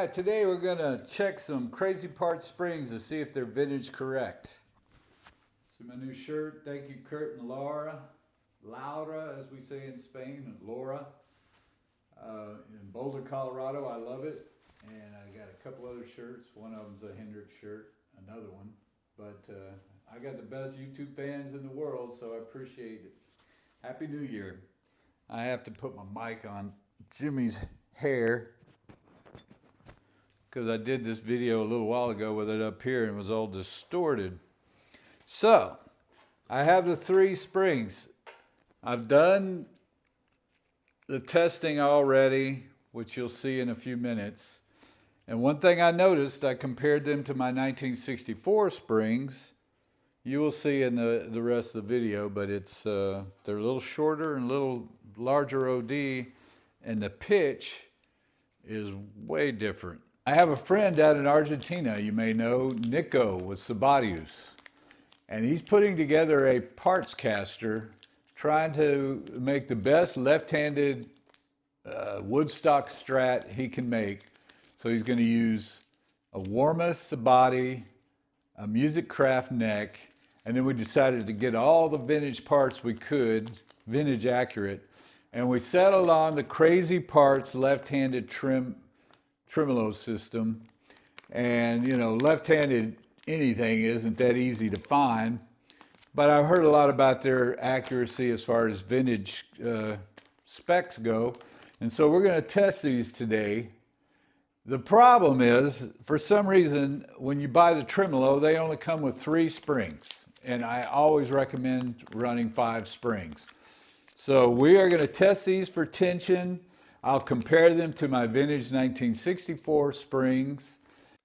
right, today we're gonna check some Crazy Parts springs to see if they're vintage correct. See my new shirt, thank you Kurt and Laura. Laura, as we say in Spain, and Laura. In Boulder, Colorado, I love it. And I got a couple other shirts. One of them's a Hendrix shirt, another one. But I got the best YouTube fans in the world, so I appreciate it. Happy New Year. I have to put my mic on Jimmy's hair, because I did this video a little while ago with it up here and it was all distorted. So, I have the 3 springs. I've done the testing already, which you'll see in a few minutes. And one thing I noticed, I compared them to my 1964 springs. You will see in the rest of the video, but it's they're a little shorter and a little larger OD, and the pitch is way different. I have a friend out in Argentina, you may know, Nico with Sabadius. And he's putting together a parts caster, trying to make the best left-handed woodstock Strat he can make. So he's going to use a Warmoth the body, a Musikraft neck, and then we decided to get all the vintage parts we could, vintage accurate, and we settled on the Crazy Parts left-handed Tremolo system. And you know, left-handed anything isn't that easy to find, but I've heard a lot about their accuracy as far as vintage specs go, and so we're going to test these today. The problem is, for some reason, when you buy the Tremolo, they only come with 3 springs, and I always recommend running 5 springs. So we are going to test these for tension. I'll compare them to my vintage 1964 springs.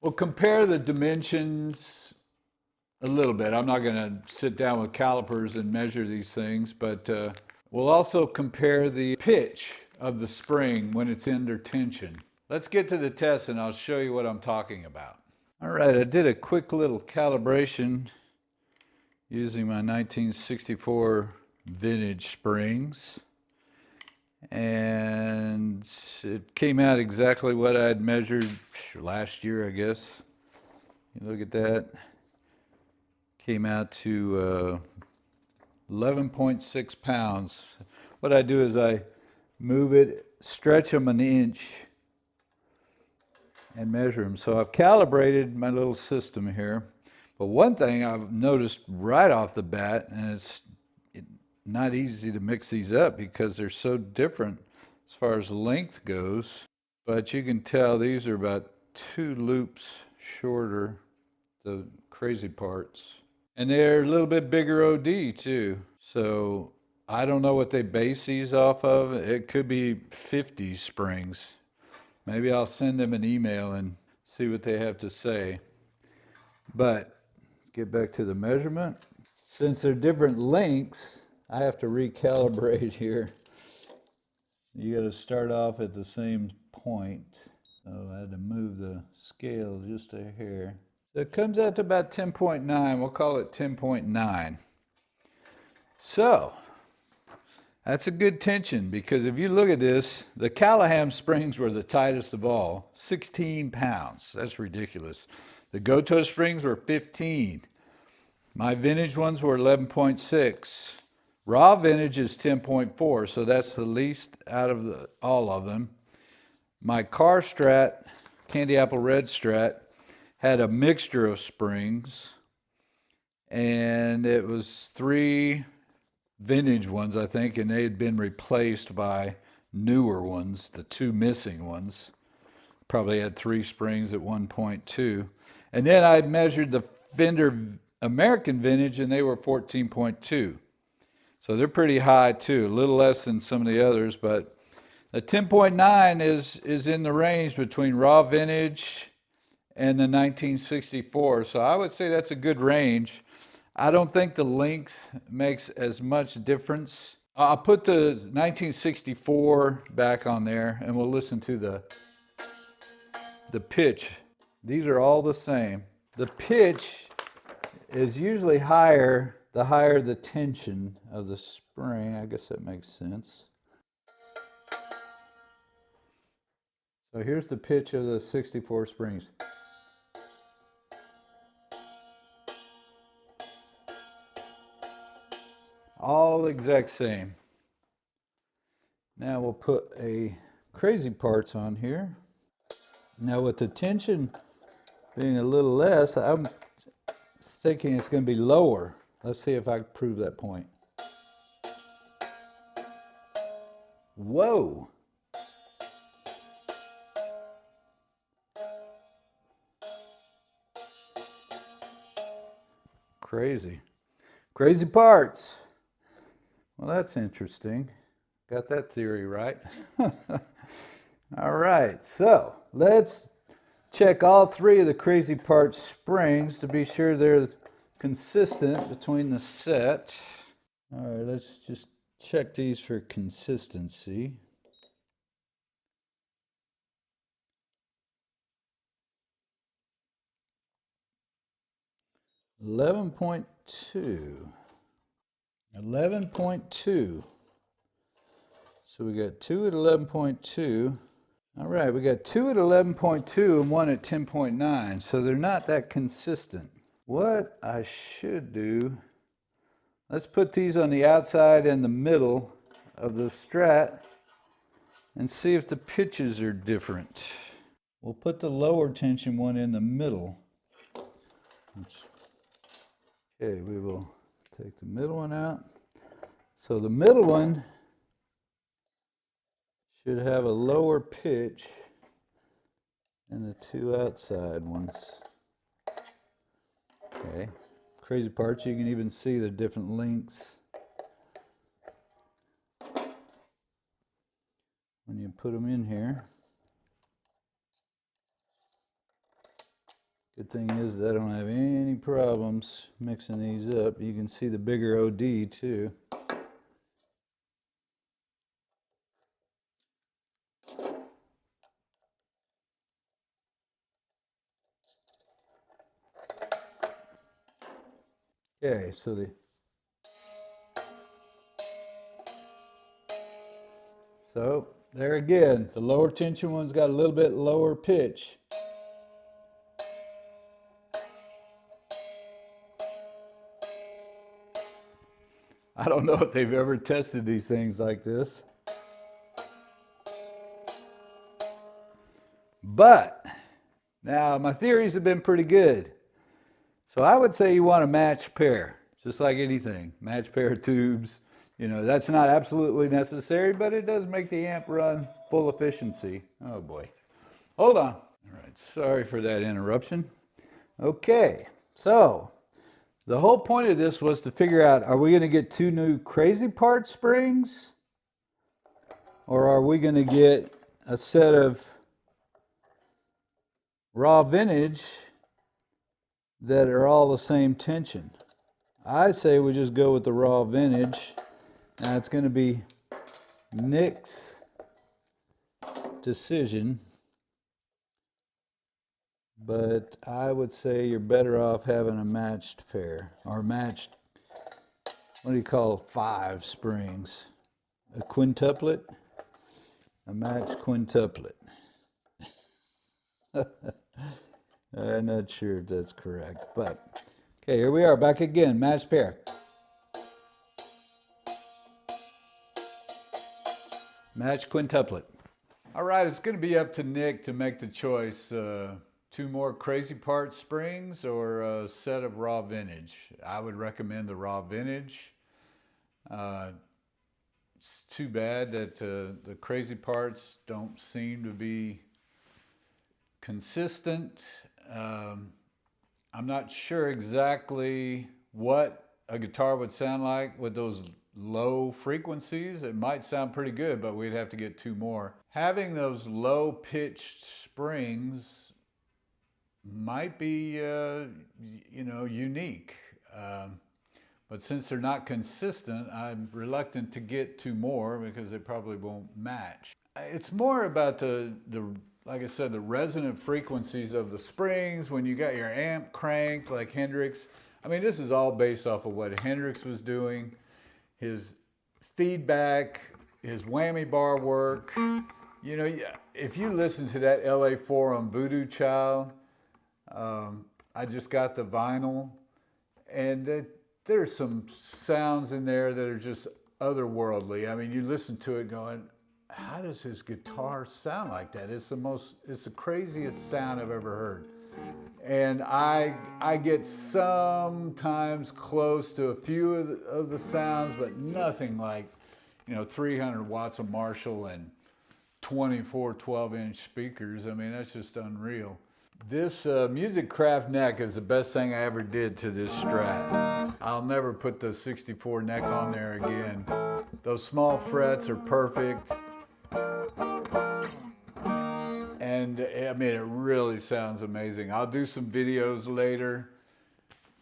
We'll compare the dimensions a little bit. I'm not going to sit down with calipers and measure these things, but we'll also compare the pitch of the spring when it's under tension. Let's get to the test and I'll show you what I'm talking about. All right, I did a quick little calibration using my 1964 vintage springs, and it came out exactly what I had measured last year, I guess. You look at that. Came out to 11.6 pounds. What I do is I move it, stretch them an inch, and measure them. So I've calibrated my little system here. But one thing I've noticed right off the bat, and it's not easy to mix these up because they're so different as far as length goes, but you can tell these are about 2 loops shorter, the Crazy Parts. And they're a little bit bigger OD too. So I don't know what they base these off of. It could be 50 springs. Maybe I'll send them an email and see what they have to say. But let's get back to the measurement. Since they're different lengths, I have to recalibrate here. You got to start off at the same point. So I had to move the scale just a hair. So it comes out to about 10.9. We'll call it 10.9. So that's a good tension, because if you look at this, the Callaham springs were the tightest of all, 16 pounds. That's ridiculous. The Gotoh springs were 15. My vintage ones were 11.6. Raw vintage is 10.4, so that's the least out of all of them. My CAR Strat, Candy Apple Red Strat, had a mixture of springs, and it was 3 vintage ones, I think, and they had been replaced by newer ones, the 2 missing ones. Probably had 3 springs at 1.2. And then I'd measured the Fender American Vintage, and they were 14.2. So they're pretty high too, a little less than some of the others, but the 10.9 is in the range between raw vintage and the 1964. So I would say that's a good range. I don't think the length makes as much difference. I'll put the 1964 back on there and we'll listen to the pitch. These are all the same. The pitch is usually higher the higher the tension of the spring. I guess that makes sense. So here's the pitch of the 64 springs. All exact same. Now we'll put a crazy parts on here. Now with the tension being a little less, I'm thinking it's going to be lower. Let's see if I can prove that point. Whoa! Crazy. Crazy parts. Well, that's interesting. Got that theory right. All right, so let's check all three of the crazy parts springs to be sure they're consistent between the set. All right, let's just check these for consistency. 11.2. 11.2. So we got two at 11.2. All right, we got two at 11.2 and one at 10.9. So they're not that consistent. What I should do, let's put these on the outside and the middle of the Strat and see if the pitches are different. We'll put the lower tension one in the middle. Okay, we will take the middle one out. So the middle one should have a lower pitch than the two outside ones. Okay, crazy parts, you can even see the different lengths when you put them in here. Good thing is I don't have any problems mixing these up. You can see the bigger OD too. Okay, so there again, the lower tension one's got a little bit lower pitch. I don't know if they've ever tested these things like this. But now my theories have been pretty good. So I would say you want a matched pair, just like anything. Matched pair of tubes. You know, that's not absolutely necessary, but it does make the amp run full efficiency. Oh boy. Hold on. All right, sorry for that interruption. Okay, so the whole point of this was to figure out, are we going to get two new crazy part springs? Or are we going to get a set of raw vintage that are all the same tension? I say we just go with the raw vintage. Now it's going to be Nick's decision, but I would say you're better off having a matched pair, or matched, what do you call 5 springs? A quintuplet? A matched quintuplet. I'm not sure if that's correct, but okay, here we are back again, matched pair. Matched quintuplet. All right, it's going to be up to Nick to make the choice. 2 more crazy part springs or a set of raw vintage. I would recommend the raw vintage. It's too bad that the crazy parts don't seem to be consistent. I'm not sure exactly what a guitar would sound like with those low frequencies. It might sound pretty good, but we'd have to get 2 more. Having those low pitched springs might be, you know, unique. But since they're not consistent, I'm reluctant to get 2 more because they probably won't match. It's more about the like I said, the resonant frequencies of the springs when you got your amp cranked like Hendrix. I mean, this is all based off of what Hendrix was doing. His feedback, his whammy bar work, You know, if you listen to that LA Forum Voodoo Child, I just got the vinyl, and there's some sounds in there that are just otherworldly. I mean, you listen to it going, how does his guitar sound like that? It's the craziest sound I've ever heard. And I get sometimes close to a few of the sounds, but nothing like, 300 watts of Marshall and 24 12-inch speakers. I mean, that's just unreal. This Musikraft neck is the best thing I ever did to this Strat. I'll never put the 64 neck on there again. Those small frets are perfect. And I mean, it really sounds amazing. I'll do some videos later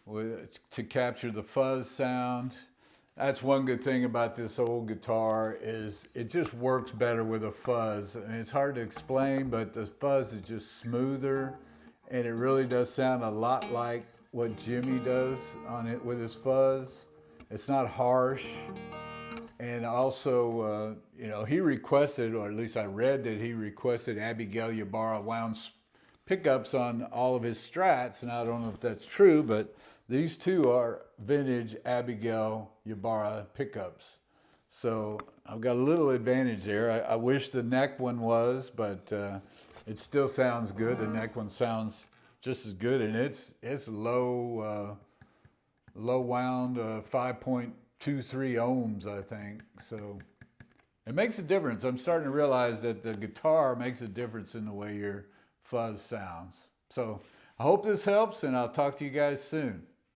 to capture the fuzz sound. That's one good thing about this old guitar is it just works better with a fuzz. I mean, it's hard to explain, but the fuzz is just smoother, and it really does sound a lot like what Jimmy does on it with his fuzz. It's not harsh. And also, he requested, or at least I read that he requested Abigail Ybarra wound pickups on all of his Strats, and I don't know if that's true, but these two are vintage Abigail Ybarra pickups. So I've got a little advantage there. I wish the neck one was, but it still sounds good. The neck one sounds just as good, and it's low wound, 5.23 ohms, I think. So it makes a difference. I'm starting to realize that the guitar makes a difference in the way your fuzz sounds. So I hope this helps, and I'll talk to you guys soon.